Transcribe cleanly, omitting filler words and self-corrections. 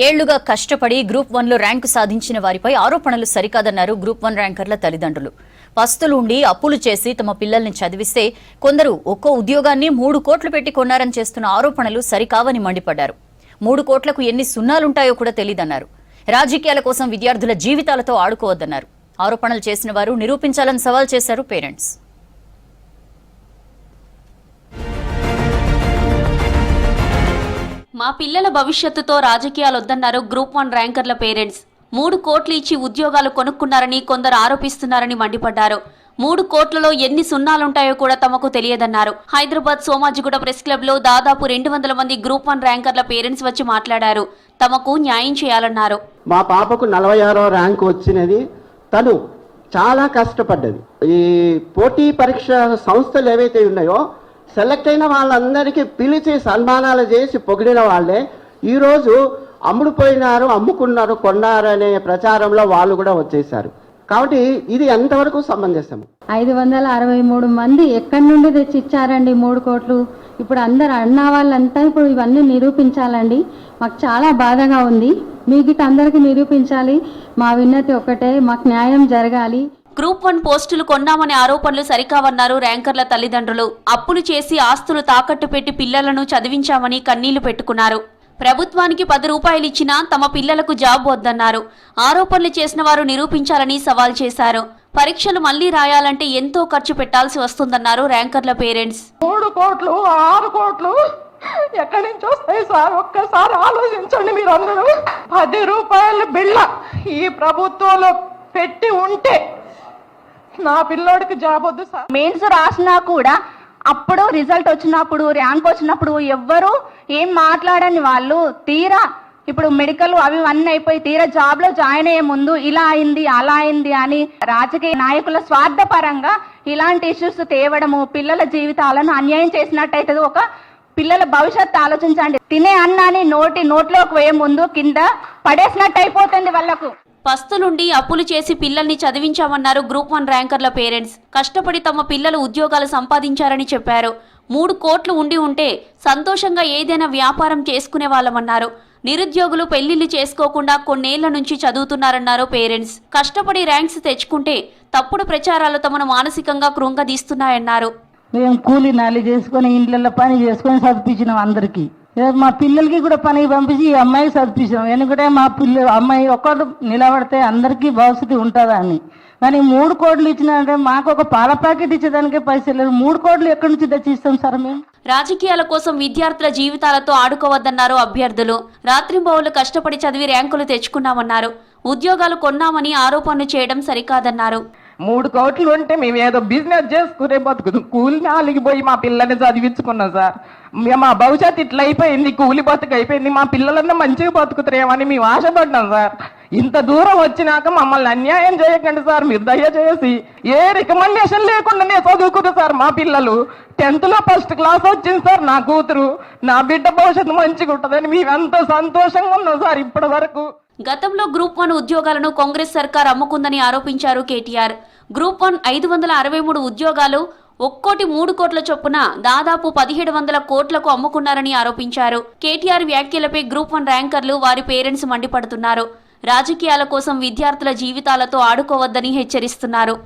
ఏళ్లుగా కష్టపడి group 1లో rank సాధించిన వారిపై ఆరోపణలు సరికాదన్నారు గ్రూప్ 1 ర్యాంకర్ల తల్లిదండ్రులు. పస్తులు ఉండి అప్పులు చేసి తమ పిల్లల్ని చదివిస్తే కొందరు ఒక్కో ఉద్యోగాన్ని 3 కోట్లు పెట్టి కొన్నారని చేస్తున్న ఆరోపణలు సరికావని మండిపడ్డారు. 3 కోట్లకు ఎన్ని సున్నాలుంటాయో కూడా తెలియదన్నారు. రాజకీయాల కోసం విద్యార్థుల జీవితాలతో ఆడుకోవద్దన్నారు. ఆరోపణలు చేసిన వారు నిరూపించాలని సవాల్ చేశారు పేరెంట్స్. మా పిల్లల భవిష్యత్తుతో రాజకీయాలొద్దన్నారు గ్రూప్ 1 ర్యాంకర్ల పేరెంట్స్. 3 కోట్లు ఇచ్చి ఉద్యోగాలు కొనుక్కున్నారని కొందరు ఆరోపిస్తున్నారని మండిపడ్డారు. 3 కోట్లలో ఎన్ని సున్నాలుంటాయో కూడా తమకు తెలియదన్నారు. హైదరాబాద్ సోమాజిగూడ ప్రెస్ క్లబ్ లో దాదాపు 200 మంది గ్రూప్ 1 ర్యాంకర్ల పేరెంట్స్ వచ్చి మాట్లాడారు. తమకు న్యాయం చేయాలన్నారు. మా పాపకు 46వ ర్యాంకు వచ్చినది. తను చాలా కష్టపడ్డది. ఈ పోటీ పరీక్ష సంస్థలు ఏవైతే ఉన్నాయో సెలెక్ట్ అయిన వాళ్ళందరికీ పిలిచి సన్మానాలు చేసి పొగిడిన వాళ్ళే ఈరోజు అమ్ముడుపోయినారు, అమ్ముకున్నారు, కొన్నారు అనే ప్రచారంలో వాళ్ళు కూడా వచ్చేసారు. కాబట్టి ఇది ఎంతవరకు సమంజసం? 563 మంది ఎక్కడి నుండి తెచ్చి ఇచ్చారండి 3 కోట్లు. ఇప్పుడు అందరు అన్న వాళ్ళంతా ఇప్పుడు ఇవన్నీ నిరూపించాలండి. మాకు చాలా బాధగా ఉంది. మీకు అందరికీ నిరూపించాలి. మా విన్నతి ఒక్కటే, మాకు న్యాయం జరగాలి. గ్రూప్ 1 పోస్టులు కొన్నామనే ఆరోపణలు సరికావన్నారు ర్యాంకర్ల తల్లిదండ్రులు. అప్పులు చేసి ఆస్తులు తాకట్టు పెట్టి పిల్లలను చదివించామని కన్నీళ్లు పెట్టుకున్నారు. ప్రభుత్వానికి 10 రూపాయలు ఇచ్చినా తమ పిల్లలకు జాబ్ వద్దన్నారు. ఆరోపణలు చేసిన వారు నిరూపించాలని సవాల్ చేశారు. పరీక్షలు మళ్లీ రాయాలంటే ఎంతో ఖర్చు పెట్టాల్సి వస్తుందన్నారు ర్యాంకర్ల పేరెంట్స్. 3 కోట్లు 6 కోట్లు ఎక్కడి నుంచి వస్తాయి సార్? ఒక్కసారి ఆలోచించండి మీరందరూ. 10 రూపాయల బిళ్ళ ఈ ప్రభుత్వంలో పెట్టి ఉంటే నా పిల్లోడికి జాబ్ వద్దు సార్. మెయిన్స్ రాసినా కూడా అప్పుడు రిజల్ట్ వచ్చినప్పుడు, ర్యాంక్ వచ్చినప్పుడు ఎవ్వరు ఏం మాట్లాడని వాళ్ళు తీరా ఇప్పుడు మెడికల్ అవి అన్నీ అయిపోయి తీరా జాబ్ లో జాయిన్ అయ్యే ముందు ఇలా అయింది అలా అయింది అని రాజకీయ నాయకుల స్వార్థపరంగా ఇలాంటి ఇష్యూస్ తేవడము పిల్లల జీవితాలను అన్యాయం చేసినట్టయితే ఒక పిల్లల భవిష్యత్తు ఆలోచించండి. తినే అన్నాన్ని నోట్లోకి వేయ ముందు కింద పడేసినట్టు అయిపోతుంది వాళ్ళకు. పస్తులుండి అప్పులు చేసి పిల్లల్ని చదివించామన్నారు గ్రూప్ 1 ర్యాంకర్ల పేరెంట్స్. కష్టపడి తమ పిల్లలు ఉద్యోగాలు సంపాదించారని చెప్పారు. 3 కోట్లు ఉంటే సంతోషంగా ఏదైనా వ్యాపారం చేసుకునే వాళ్ళమన్నారు. నిరుద్యోగులు పెళ్లిళ్లు చేసుకోకుండా కొన్నేళ్ల నుంచి చదువుతున్నారన్నారు పేరెంట్స్. కష్టపడి ర్యాంక్స్ తెచ్చుకుంటే తప్పుడు ప్రచారాలు తమను మానసికంగా కృంగదీస్తున్నాయన్నారు. మేము కూలీ నాలి చేసుకుని ఇండ్లలో పని చేసుకొని చదివించినాం అందరికి. మా పిల్లలకి కూడా పనికి పంపించి ఈ అమ్మాయికి చదివించాం. ఎందుకంటే మా అమ్మాయి ఒక్కరు నిలబడితే అందరికీ భవిష్యత్తు ఉంటుందా అని. కానీ 3 కోట్లు ఇచ్చినారంటే మాకు ఒక పాల ప్యాకెట్ ఇచ్చేదానికే పైసలు లేదు. 3 కోట్లు ఎక్కడి నుంచి తెచ్చిస్తాం సార్ మేము? రాజకీయాల కోసం విద్యార్థుల జీవితాలతో ఆడుకోవద్దన్నారు అభ్యర్థులు. రాత్రింబవళ్లు కష్టపడి చదివి ర్యాంకులు తెచ్చుకున్నామన్నారు. ఉద్యోగాలు కొన్నామని ఆరోపణలు చేయడం సరికాదన్నారు. 3 కోట్లు ఉంటే మేము ఏదో బిజినెస్ చేసుకునే బతుకుదు. కూలి నాలిగి పోయి మా పిల్లల్ని చదివించుకున్నాం సార్. మా భవిష్యత్తు ఇట్లా అయిపోయింది, కూలి బతుకు అయిపోయింది. మా పిల్లలన్నా మంచిగా బతుకుతారేమని మేము ఆశపడ్డాం సార్. ఇంత దూరం వచ్చినాక మమ్మల్ని అన్యాయం చేయకండి సార్. మీరు దయచేసి ఏ రికమెండేషన్ లేకుండానే చదువుకుంది సార్. మా పిల్లలు 10th లో ఫస్ట్ క్లాస్ వచ్చింది సార్. నా కూతురు, నా బిడ్డ భవిష్యత్తు మంచిగా ఉంటుందని మేము ఎంతో సంతోషంగా ఉన్నాం సార్ ఇప్పటి వరకు. గతంలో గ్రూప్ 1 ఉద్యోగాలను కాంగ్రెస్ సర్కార్ అమ్ముకుందని ఆరోపించారు కేటీఆర్. గ్రూప్ 1 563 ఉద్యోగాలు ఒక్కోటి 3 కోట్ల చొప్పున దాదాపు 1700 కోట్లకు అమ్ముకున్నారని ఆరోపించారు. కేటీఆర్ వ్యాఖ్యలపై గ్రూప్ 1 ర్యాంకర్లు వారి పేరెంట్స్ మండిపడుతున్నారు. రాజకీయాల కోసం విద్యార్థుల జీవితాలతో ఆడుకోవద్దని హెచ్చరిస్తున్నారు.